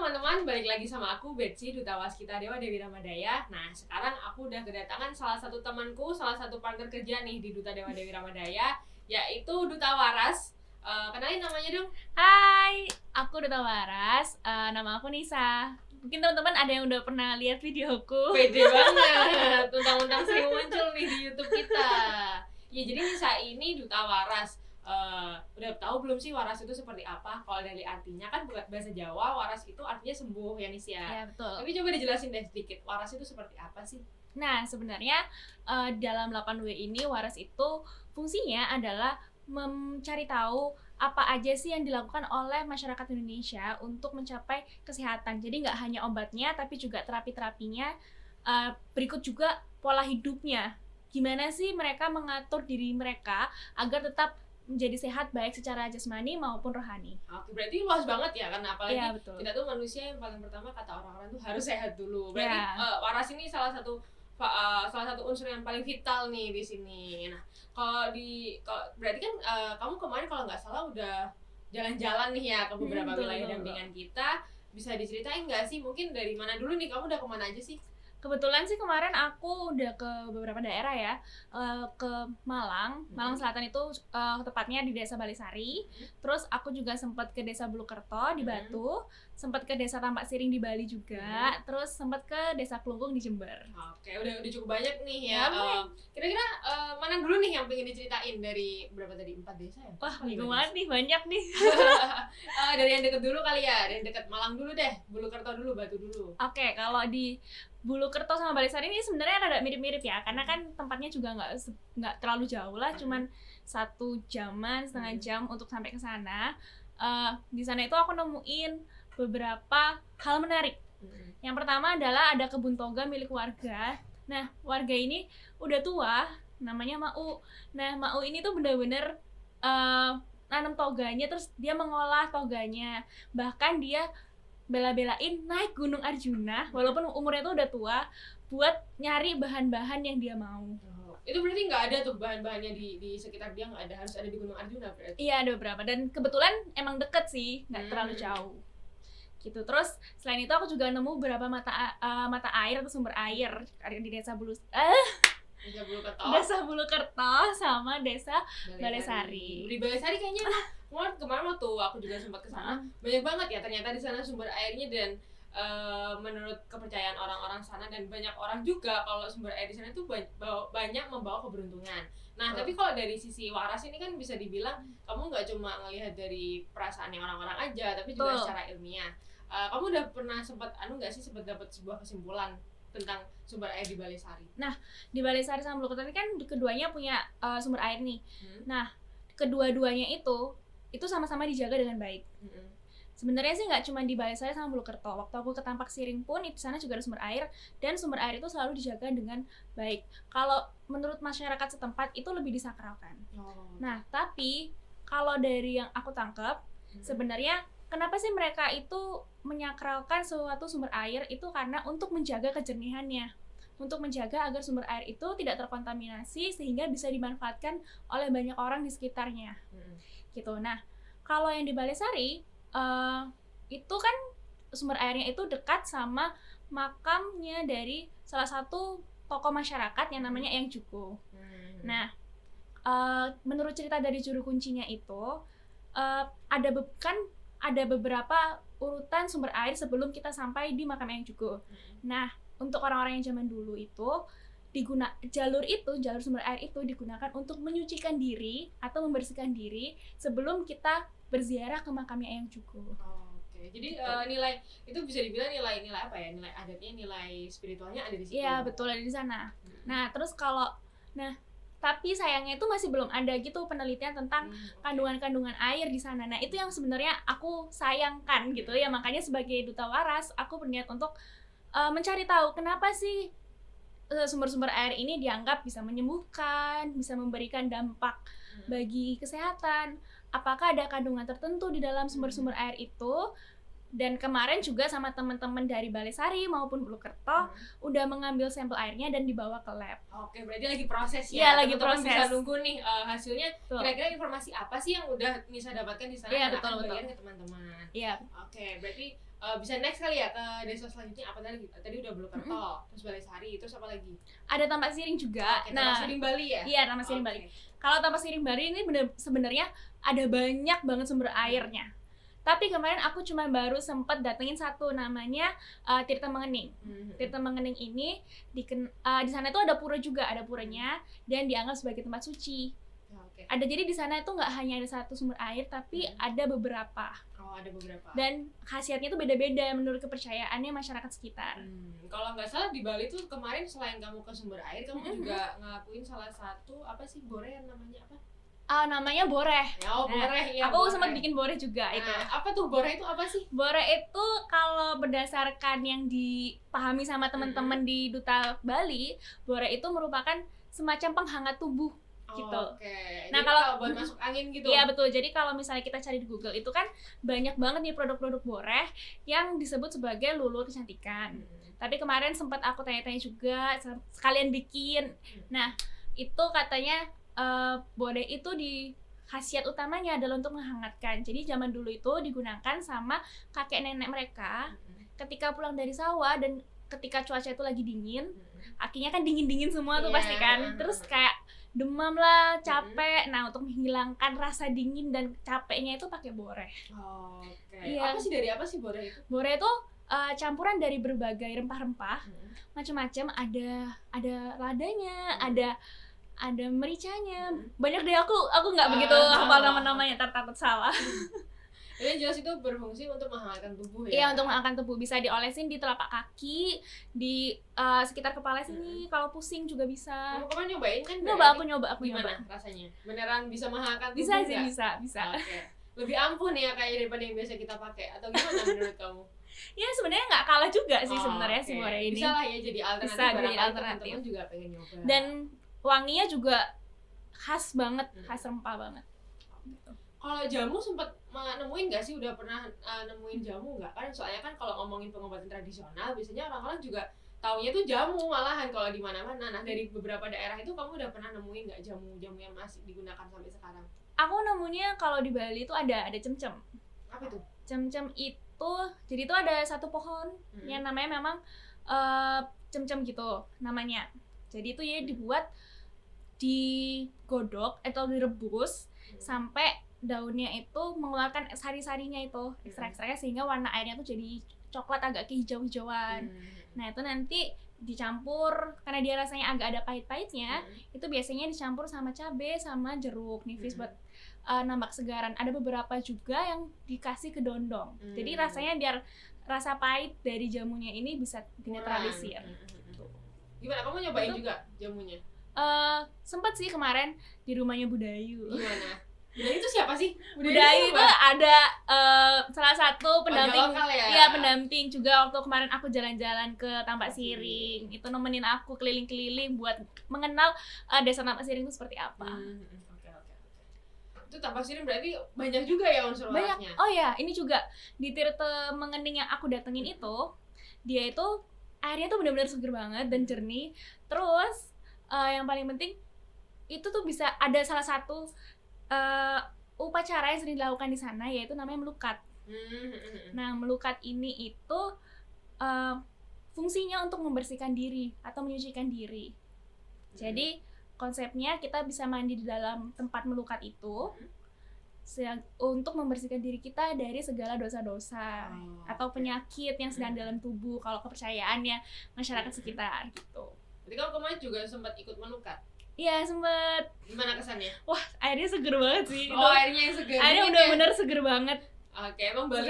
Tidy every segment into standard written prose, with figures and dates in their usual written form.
teman-teman, balik lagi sama aku Betsy, Duta Waskita Dewa Dewi Ramadaya. Nah, sekarang aku udah kedatangan salah satu temanku, salah satu partner kerja nih di Duta Dewa Dewi Ramadaya, yaitu Duta Waras. Kenalin namanya dong. Hai, aku Duta Waras, nama aku Nisa. Mungkin teman-teman ada yang udah pernah lihat videoku. Pede banget, tentang sering muncul nih di YouTube kita. Ya, jadi Nisa ini Duta Waras. Udah tahu belum sih waras itu seperti apa? Kalau dari artinya kan bahasa Jawa, waras itu artinya sembuh ya Nis ya. Ya, betul. Tapi coba dijelasin deh sedikit, waras itu seperti apa sih? Nah, sebenarnya dalam 8W ini waras itu fungsinya adalah mencari tahu apa aja sih yang dilakukan oleh masyarakat Indonesia untuk mencapai kesehatan. Jadi nggak hanya obatnya, tapi juga terapi-terapinya. Berikut juga pola hidupnya. Gimana sih mereka mengatur diri mereka agar tetap menjadi sehat baik secara jasmani maupun rohani. Oke, berarti luas banget ya, karena apalagi Ya, betul. kita tuh manusia yang paling pertama kata orang-orang tuh harus sehat dulu. Berarti Ya. waras ini salah satu unsur yang paling vital nih di sini. Nah, berarti kan kamu kemarin kalau nggak salah udah jalan-jalan nih ya ke beberapa wilayah dampingan kita. Bisa diceritain nggak sih, mungkin dari mana dulu nih, kamu udah kemana aja sih? Kebetulan sih kemarin aku udah ke beberapa daerah ya, ke Malang Selatan itu tepatnya di Desa Balisari. Terus aku juga sempat ke Desa Bulukerto di Batu, sempat ke Desa Tampak Siring di Bali juga, terus sempat ke Desa Klungkung di Jember. Oke, udah cukup banyak nih ya. Kira-kira mana dulu nih yang pengen diceritain dari berapa tadi? 4 desa ya? Wah, bingung banget nih, banyak nih. Dari yang deket dulu kali ya, dari yang deket Malang dulu deh, Bulukerto dulu, Batu dulu. Oke, kalau di Bulukerto sama Balisari ini sebenarnya rada mirip-mirip ya, karena kan tempatnya juga nggak terlalu jauh lah, cuman 1 jaman, setengah jam untuk sampai ke sana. Di sana itu aku nemuin beberapa hal menarik. Yang pertama adalah ada kebun toga milik warga. Nah, warga ini udah tua, namanya Mau. Nah, Mau ini tuh bener-bener nanam toganya, terus dia mengolah toganya. Bahkan dia bela-belain naik Gunung Arjuna walaupun umurnya tuh udah tua buat nyari bahan-bahan yang dia mau. Itu berarti nggak ada tuh bahan-bahannya di sekitar dia, nggak ada, harus ada di Gunung Arjuna berarti? Iya, ada beberapa, dan kebetulan emang deket sih, nggak terlalu jauh gitu. Terus selain itu aku juga nemu beberapa mata air atau sumber air di Desa Bulukerto sama Desa Balesari. Di Balesari kayaknya kemarin waktu aku juga sempat ke sana, banyak banget ya ternyata di sana sumber airnya, dan menurut kepercayaan orang-orang sana dan banyak orang juga kalau sumber air di sana itu banyak membawa keberuntungan. Nah, tapi kalau dari sisi waras ini kan bisa dibilang kamu nggak cuma ngelihat dari perasaannya orang-orang aja, tapi juga secara ilmiah. Kamu udah pernah sempat dapat sebuah kesimpulan tentang sumber air di Balesari? Nah, di Balesari sama Bulukerto ini kan keduanya punya sumber air nih. Nah, kedua-duanya itu sama-sama dijaga dengan baik. Sebenarnya sih nggak cuma di Balesari sama Bulukerto. Waktu aku ke Tampak Siring pun di sana juga ada sumber air, dan sumber air itu selalu dijaga dengan baik. Kalau menurut masyarakat setempat itu lebih disakralkan. Nah, tapi kalau dari yang aku tangkap, sebenarnya kenapa sih mereka itu menyakralkan suatu sumber air itu karena untuk menjaga kejernihannya, untuk menjaga agar sumber air itu tidak terkontaminasi sehingga bisa dimanfaatkan oleh banyak orang di sekitarnya. Gitu. Nah, kalau yang di Balesari itu kan sumber airnya itu dekat sama makamnya dari salah satu tokoh masyarakat yang namanya Eyang Juko. Nah, menurut cerita dari juru kuncinya itu ada beberapa urutan sumber air sebelum kita sampai di makam Eyang Juko. Nah, untuk orang-orang yang zaman dulu itu jalur sumber air itu digunakan untuk menyucikan diri atau membersihkan diri sebelum kita berziarah ke makamnya Eyang Juko. Oke, jadi nilai itu bisa dibilang nilai apa ya? Nilai adatnya, nilai spiritualnya ada di situ. Iya, betul, ada di sana. Nah, terus tapi sayangnya itu masih belum ada gitu penelitian tentang kandungan-kandungan air di sana. Nah, itu yang sebenarnya aku sayangkan gitu ya. Makanya sebagai Duta Waras, aku berniat untuk mencari tahu kenapa sih sumber-sumber air ini dianggap bisa menyembuhkan, bisa memberikan dampak bagi kesehatan. Apakah ada kandungan tertentu di dalam sumber-sumber air itu Dan kemarin juga sama teman-teman dari Balai Sari maupun Bulukerto udah mengambil sampel airnya dan dibawa ke lab. Oke, berarti lagi proses ya. Iya, lagi teman-teman proses. bisa nunggu nih hasilnya. Betul. Kira-kira informasi apa sih yang udah Nisa dapatkan di sana Iya, dan betul, akan betul. bagian ke teman-teman. Iya. Oke, berarti bisa next kali ya ke desa selanjutnya apa tadi? Tadi udah Bulukerto, terus Balai Sari, terus apa lagi? Ada Tampak Siring juga. Oke, Tampak Siring Bali ya? Iya, Tampak Siring Bali. Kalau Tampak Siring Bali ini sebenarnya ada banyak banget sumber airnya. Tapi kemarin aku cuma baru sempat datengin satu, namanya Tirta Mengening. Tirta Mengening ini di sana itu ada pura juga, ada puranya dan dianggap sebagai tempat suci. Okay. Ada, jadi di sana itu nggak hanya ada satu sumber air, tapi ada beberapa. Oh, ada beberapa. Dan khasiatnya itu beda-beda menurut kepercayaannya masyarakat sekitar. Kalau nggak salah di Bali tuh kemarin selain kamu ke sumber air, kamu juga ngelakuin salah satu apa sih, boreh namanya apa? Namanya boreh. Oh, boreh ya. Aku sempat bikin boreh juga itu. Apa tuh boreh itu apa sih? Boreh itu kalau berdasarkan yang dipahami sama teman-teman di Duta Bali, boreh itu merupakan semacam penghangat tubuh gitu. Oke. Nah, jadi kalau buat masuk angin gitu. Iya, betul. Jadi kalau misalnya kita cari di Google itu kan banyak banget nih produk-produk boreh yang disebut sebagai lulur kecantikan. Tapi kemarin sempat aku tanya-tanya juga, sekalian bikin. Nah, itu katanya boreh itu khasiat utamanya adalah untuk menghangatkan. Jadi zaman dulu itu digunakan sama kakek nenek mereka ketika pulang dari sawah dan ketika cuaca itu lagi dingin, kakinya kan dingin-dingin semua tuh pasti kan. Terus kayak demam lah, capek. Nah, untuk menghilangkan rasa dingin dan capeknya itu pakai boreh. Oke. Iya. Apa sih, dari apa sih boreh itu? Boreh itu campuran dari berbagai rempah-rempah, macam-macam. Ada ladanya, ada mericanya, banyak deh. Aku nggak begitu hafal nama-namanya, takut salah. Jadi jelas itu berfungsi untuk menghangatkan tubuh ya? Iya, untuk menghangatkan tubuh. Bisa diolesin di telapak kaki, di sekitar kepala sini, kalau pusing juga bisa. Kamu kemarin nyobain kan? Aku nyoba. Gimana rasanya? Beneran bisa menghangatkan tubuh? Bisa sih, bisa. Oke. Lebih ampuh nih ya kayak daripada yang biasa kita pakai, atau gimana menurut kamu? Ya sebenarnya nggak kalah juga sih sebenarnya si boreh ini. Bisa lah ya jadi alternatif. Bisa jadi alternatif. Teman-teman juga pengen nyoba. Dan wanginya juga khas banget, khas rempah banget. Kalau jamu sempat nemuin nggak sih? Udah pernah nemuin jamu nggak? Kan soalnya kan kalau ngomongin pengobatan tradisional biasanya orang-orang juga taunya tuh jamu malahan kalau di mana-mana. Nah, dari beberapa daerah itu kamu udah pernah nemuin nggak jamu-jamu yang masih digunakan sampai sekarang? Aku nemunya kalau di Bali itu ada cemcem. Apa itu? Cemcem itu jadi itu ada satu pohon yang namanya memang cemcem gitu namanya. Jadi itu ya dibuat, digodok atau direbus sampai daunnya itu mengeluarkan sari-sarinya itu, ekstrak-ekstraknya, sehingga warna airnya tuh jadi coklat agak kehijau-hijauan. Nah, itu nanti dicampur, karena dia rasanya agak ada pahit-pahitnya, itu biasanya dicampur sama cabai sama jeruk nipis buat nambah kesegaran. Ada beberapa juga yang dikasih ke dondong. Jadi rasanya biar rasa pahit dari jamunya ini bisa dinetralisir. Gimana? Kamu nyobain juga jamunya? Sempet sih kemarin di rumahnya Budayu. Gimana? Budayu itu siapa sih? Budayu itu ada salah satu pendamping. Lokal ya? Iya, pendamping juga waktu kemarin aku jalan-jalan ke Tampak Siring. Itu nemenin aku keliling-keliling buat mengenal desa Tampak Siring itu seperti apa. Oke. Itu Tampak Siring berarti banyak juga ya unsur lautnya? Oh ya, ini juga di Tirta Mengening yang aku datengin itu, dia itu airnya tuh benar-benar seger banget dan jernih. Terus yang paling penting itu tuh bisa ada salah satu upacara yang sering dilakukan di sana, yaitu namanya melukat. Nah, melukat ini itu fungsinya untuk membersihkan diri atau menyucikan diri. Jadi konsepnya kita bisa mandi di dalam tempat melukat itu untuk membersihkan diri kita dari segala dosa-dosa atau penyakit yang sedang dalam tubuh, kalau kepercayaannya masyarakat sekitar gitu. Jadi kamu kemarin juga sempat ikut melukat? Iya, sempet. Gimana kesannya? Wah, airnya seger banget sih. Airnya yang seger. Airnya benar-benar seger banget. Oke, emang Bali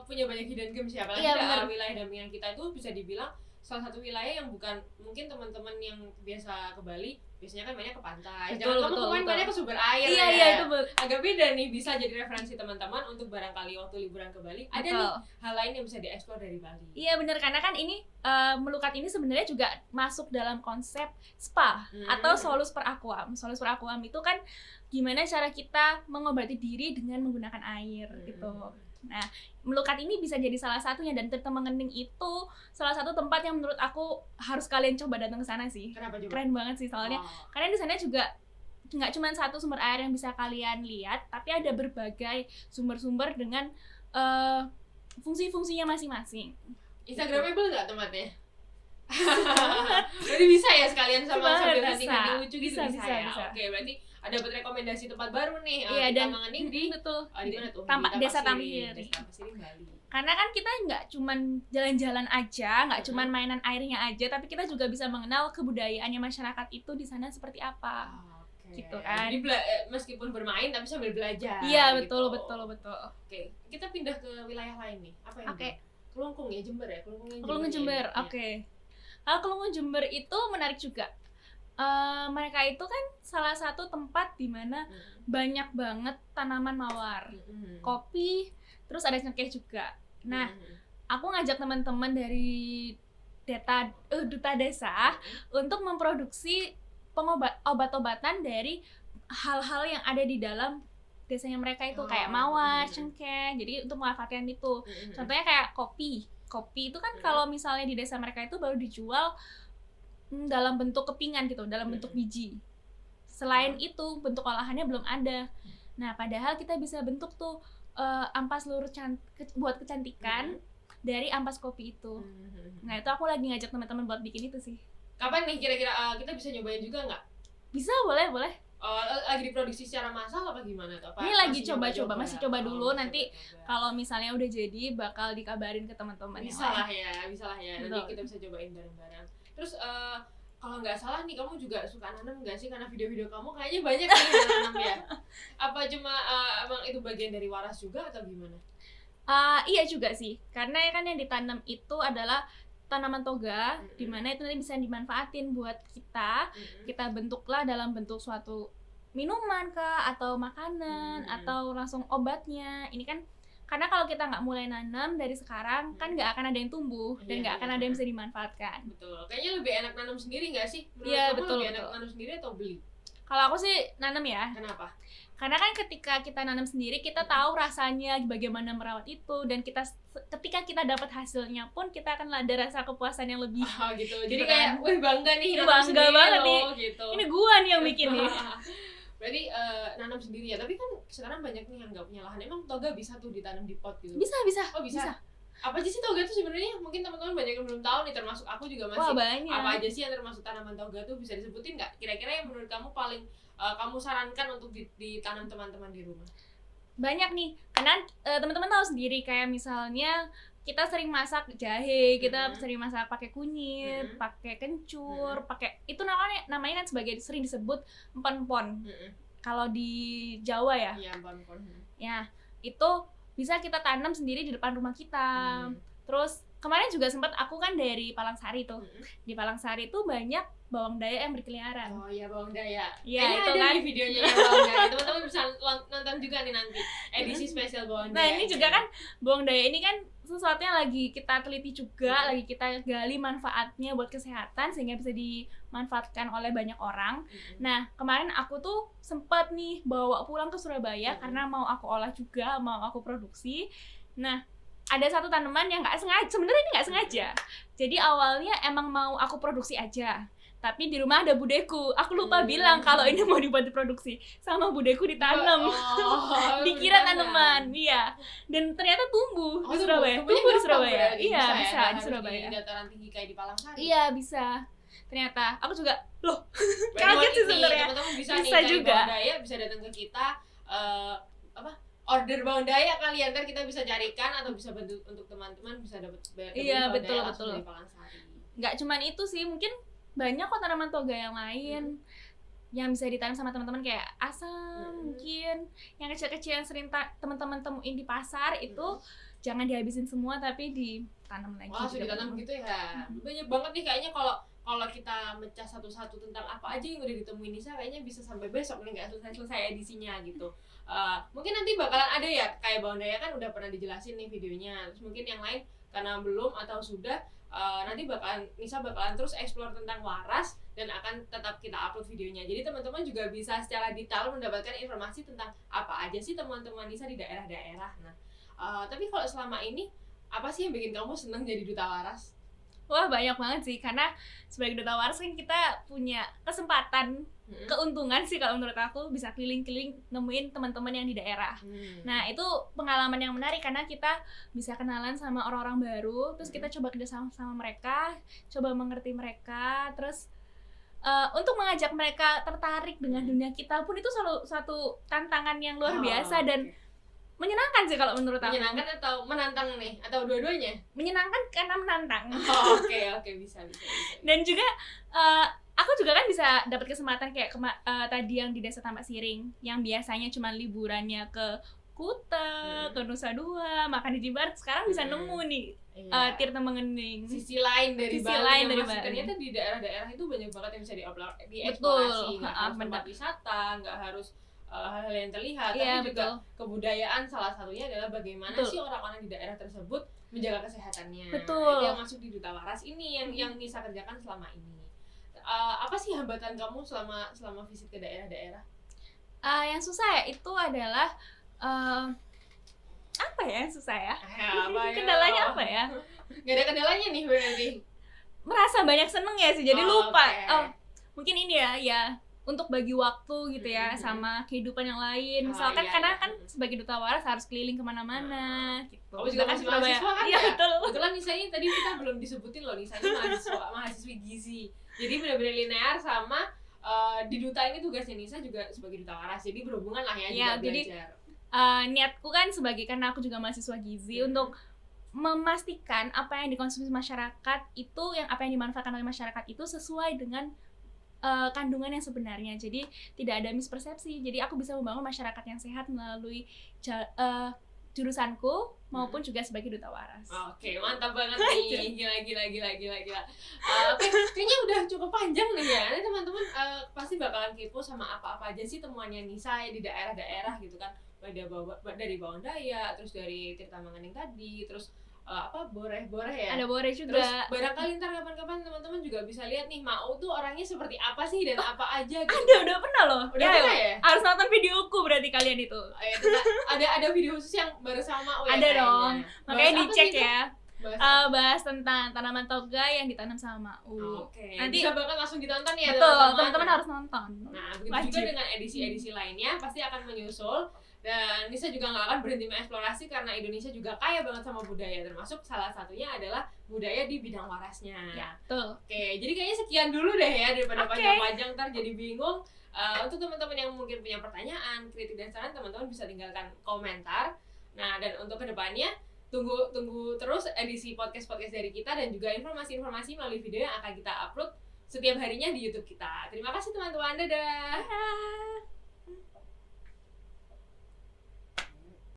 punya banyak hidden gems ya. Apalagi wilayah dampingan kita itu bisa dibilang salah satu wilayah yang bukan, mungkin teman-teman yang biasa ke Bali biasanya kan banyak ke pantai. Jangan kamu kemarin banyak ke sumber air. Iya, itu agak beda nih, bisa jadi referensi teman-teman untuk barangkali waktu liburan ke Bali. Ada nih hal lain yang bisa dieksplor dari Bali. Iya benar, karena kan ini melukat ini sebenarnya juga masuk dalam konsep spa atau solus per aquam. Solus per aquam itu kan gimana cara kita mengobati diri dengan menggunakan air gitu. Nah, Melukat ini bisa jadi salah satunya, dan Tirta Mengening itu salah satu tempat yang menurut aku harus kalian coba datang ke sana sih. Kenapa juga? Keren banget sih soalnya. Karena di sana juga nggak cuma satu sumber air yang bisa kalian lihat, tapi ada berbagai sumber-sumber dengan fungsi-fungsinya masing-masing. Instagramable nggak tempatnya? Berarti bisa ya sekalian sama sambil hunting-hunting lucu gitu bisa ya? Bisa. Oke, berarti ada dapat rekomendasi tempat baru nih. Iya, dan Mengening di betul. di mana tuh? Desa Tampasiri. Bali. Karena kan kita nggak cuman jalan-jalan aja, nggak cuman mainan airnya aja, tapi kita juga bisa mengenal kebudayaannya masyarakat itu di sana seperti apa. Gitu kan. Jadi meskipun bermain tapi sambil belajar. Iya, gitu. betul. Oke, kita pindah ke wilayah lain nih. Apa yang? Oke. Kelungkung ya, Jember ya? Kelungkung Jember. Oke. Kalau Kelungkung Jember itu menarik juga. Mereka itu kan salah satu tempat di mana banyak banget tanaman mawar, kopi, terus ada cengkeh juga. Nah, aku ngajak teman-teman dari duta desa untuk memproduksi obat-obatan dari hal-hal yang ada di dalam desanya mereka itu, kayak mawar, cengkeh. Jadi untuk memanfaatkan itu. Contohnya kayak kopi. Kopi itu kan kalau misalnya di desa mereka itu baru dijual dalam bentuk kepingan gitu, dalam bentuk biji. Selain itu bentuk olahannya belum ada. Nah, padahal kita bisa bentuk tuh ampas lurus buat kecantikan dari ampas kopi itu. Nah, itu aku lagi ngajak teman-teman buat bikin itu sih. Kapan nih kira-kira kita bisa nyobain juga nggak? Bisa, boleh. Lagi diproduksi secara massal apa gimana tuh? Ini lagi coba-coba, masih coba dulu. Nanti kalau misalnya udah jadi bakal dikabarin ke teman-teman. Bisa lah ya. Nanti kita bisa cobain bareng-bareng. Terus kalau nggak salah nih, kamu juga suka nanam nggak sih? Karena video-video kamu kayaknya banyak nih yang nanam ya. Apa cuma emang itu bagian dari waras juga atau gimana? Iya juga sih, karena kan yang ditanam itu adalah tanaman toga, di mana itu nanti bisa dimanfaatin buat kita bentuklah dalam bentuk suatu minuman kah, atau makanan, atau langsung obatnya. Ini kan karena kalau kita nggak mulai nanam dari sekarang, kan nggak akan ada yang tumbuh dan nggak akan ada yang bisa dimanfaatkan. Betul. Kayaknya lebih enak nanam sendiri nggak sih? Iya, betul. Lebih enak nanam sendiri atau beli? Kalau aku sih nanam ya. Kenapa? Karena kan ketika kita nanam sendiri, kita tahu rasanya bagaimana merawat itu, dan ketika kita dapat hasilnya pun kita akan ada rasa kepuasan yang lebih. Gitu. Jadi kayak, wih bangga nih nanam bangga sendiri banget loh, nih. Gitu. Ini gua nih yang bikin nih. Berarti nanam sendiri ya. Tapi kan sekarang banyak nih yang nggak punya lahan. Emang toga bisa tuh ditanam di pot gitu? Bisa. Oh bisa. Apa aja sih toga tuh sebenarnya? Mungkin teman-teman banyak yang belum tahu nih, termasuk aku juga masih. Wah, banyak. Apa aja sih yang termasuk tanaman toga tuh, bisa disebutin nggak? Kira-kira yang menurut kamu paling kamu sarankan untuk ditanam teman-teman di rumah? Banyak nih, karena teman-teman tahu sendiri, kayak misalnya kita sering masak jahe, kita sering masak pakai kunyit, pakai kencur, pakai itu namanya kan sering disebut empon-empon. Kalau di Jawa ya. Iya, empon-empon. Ya, itu bisa kita tanam sendiri di depan rumah kita. Terus kemarin juga sempat aku kan dari Palangsari tuh. Di Palangsari tuh banyak bawang daya yang berkeliaran. Oh iya, bawang daya. Iya, itu ada kan di videonya ya, bawang daya. Teman-teman bisa nonton juga nih nanti edisi spesial bawang daya. Nah, ini juga kan bawang daya ini kan sesuatu yang lagi kita teliti juga, lagi kita gali manfaatnya buat kesehatan sehingga bisa dimanfaatkan oleh banyak orang. Nah, kemarin aku tuh sempat nih bawa pulang ke Surabaya karena mau aku olah juga, mau aku produksi. Nah, ada satu tanaman yang sebenarnya ini nggak sengaja. Jadi awalnya emang mau aku produksi aja. Tapi di rumah ada budeku, aku lupa bilang kalau ini mau dibuat diproduksi, sama budeku ditanam. Dikira tanaman, iya. Dan ternyata tumbuh di Surabaya. Tumbuh di Surabaya. Iya, bisa di Surabaya. Di dataran tinggi kayak di Palangsari. Iya, bisa. Ternyata aku juga kaget sih sebenarnya. Teman-teman bisa juga. Bawang daya, bisa datang ke kita order bawang daya kalian, ntar kita bisa carikan atau bisa bantu untuk teman-teman bisa dapat bawang daya langsung dari Palangsari. Nggak cuman itu sih, mungkin banyak kok tanaman toga yang lain yang bisa ditanam sama teman-teman, kayak asam, mungkin yang kecil-kecil yang sering teman-teman temuin di pasar itu jangan dihabisin semua tapi ditanam lagi. Wah, sudah ditanam gitu ya. Banyak banget nih kayaknya kalau kita mecah satu-satu tentang apa aja yang udah ditemuin Nisa, kayaknya bisa sampai besok nih, nggak selesai edisinya gitu. Mungkin nanti bakalan ada ya, kayak bawang daya kan udah pernah dijelasin nih videonya. Terus mungkin yang lain karena belum atau sudah, nanti Nisa bakalan terus explore tentang waras dan akan tetap kita upload videonya. Jadi teman-teman juga bisa secara detail mendapatkan informasi tentang apa aja sih teman-teman Nisa di daerah-daerah. Nah, Tapi kalau selama ini apa sih yang bikin kamu senang jadi duta waras? Wah, banyak banget sih, karena sebagai duta waras kan kita punya kesempatan, keuntungan sih kalau menurut aku, bisa keliling-keliling nemuin teman-teman yang di daerah. Nah, itu pengalaman yang menarik karena kita bisa kenalan sama orang-orang baru, terus kita coba kerja sama mereka, coba mengerti mereka, terus untuk mengajak mereka tertarik dengan dunia kita pun itu selalu satu tantangan yang luar biasa dan menyenangkan sih kalau menurut aku. Menyenangkan atau menantang nih? Atau dua-duanya? Menyenangkan karena menantang. Oke, bisa. Dan juga aku juga kan bisa dapat kesempatan kayak tadi yang di Desa Tambak Siring, yang biasanya cuma liburannya ke Kuta, ke Nusa Dua, makan di Jimbaran, sekarang bisa nemu nih Tirta Mengening. Sisi lain dari Bali. Ternyata di daerah-daerah itu banyak banget yang bisa dieksplorasi. Nggak harus tempat wisata, nggak harus hal-hal yang terlihat, tapi juga kebudayaan salah satunya adalah bagaimana sih orang-orang di daerah tersebut menjaga kesehatannya. Itu yang masuk di Duta Waras ini yang Nisa kerjakan selama ini. Apa sih hambatan kamu selama visit ke daerah-daerah? Yang susah ya itu adalah apa ya yang susah ya? Kendalanya apa ya? Gak ada kendalanya nih berarti. Merasa banyak seneng ya sih, jadi lupa. Mungkin ini ya untuk bagi waktu gitu ya sama kehidupan yang lain. Misalkan karena kan sebagai duta waras harus keliling kemana-mana gitu. Kamu juga masih mahasiswa kan? Iya, betul. Kebetulan Nisanya tadi kita belum disebutin loh, Nisanya mahasiswi gizi. Jadi benar-benar linear sama di duta ini tugasnya Nisa juga sebagai duta waras. Jadi berhubungan lah ya juga jadi, belajar. Niatku kan sebagai, karena aku juga mahasiswa gizi, untuk memastikan apa yang dikonsumsi masyarakat itu, apa yang dimanfaatkan oleh masyarakat itu sesuai dengan kandungan yang sebenarnya. Jadi tidak ada mispersepsi. Jadi aku bisa membangun masyarakat yang sehat melalui jurusanku maupun juga sebagai duta waras. Oke, mantap banget nih. Gila. Oke, kayaknya udah cukup panjang nih ya. Nanti teman-teman pasti bakalan kepo sama apa-apa aja sih temuannya Nisa ya di daerah-daerah gitu kan. Dari Bawang Daya, terus dari Tirta Mengening tadi, terus boreh ya. Ada boreh juga. Terus barangkali ntar kapan-kapan teman-teman juga bisa lihat nih Mau tuh orangnya seperti apa sih dan apa aja gitu. Udah pernah loh. Udah pernah ya? Harus nonton videoku berarti kalian itu. Ada video khusus yang bareng sama Mau ya? Ada dong. Makanya dicek ya. Bahas tentang tanaman toga yang ditanam sama Mau. Oke. Nanti bisa banget langsung ditonton ya. Betul, teman-teman harus nonton. Nah, begitu juga dengan edisi-edisi lainnya pasti akan menyusul. Dan Nisa juga nggak akan berhenti mengeksplorasi karena Indonesia juga kaya banget sama budaya, termasuk salah satunya adalah budaya di bidang warasnya. Ya, betul. Oke, jadi kayaknya sekian dulu deh ya daripada panjang-panjang ntar jadi bingung. Untuk teman-teman yang mungkin punya pertanyaan, kritik dan saran, teman-teman bisa tinggalkan komentar. Nah, dan untuk kedepannya tunggu terus edisi podcast dari kita dan juga informasi-informasi melalui video yang akan kita upload setiap harinya di YouTube kita. Terima kasih teman-teman, dadah.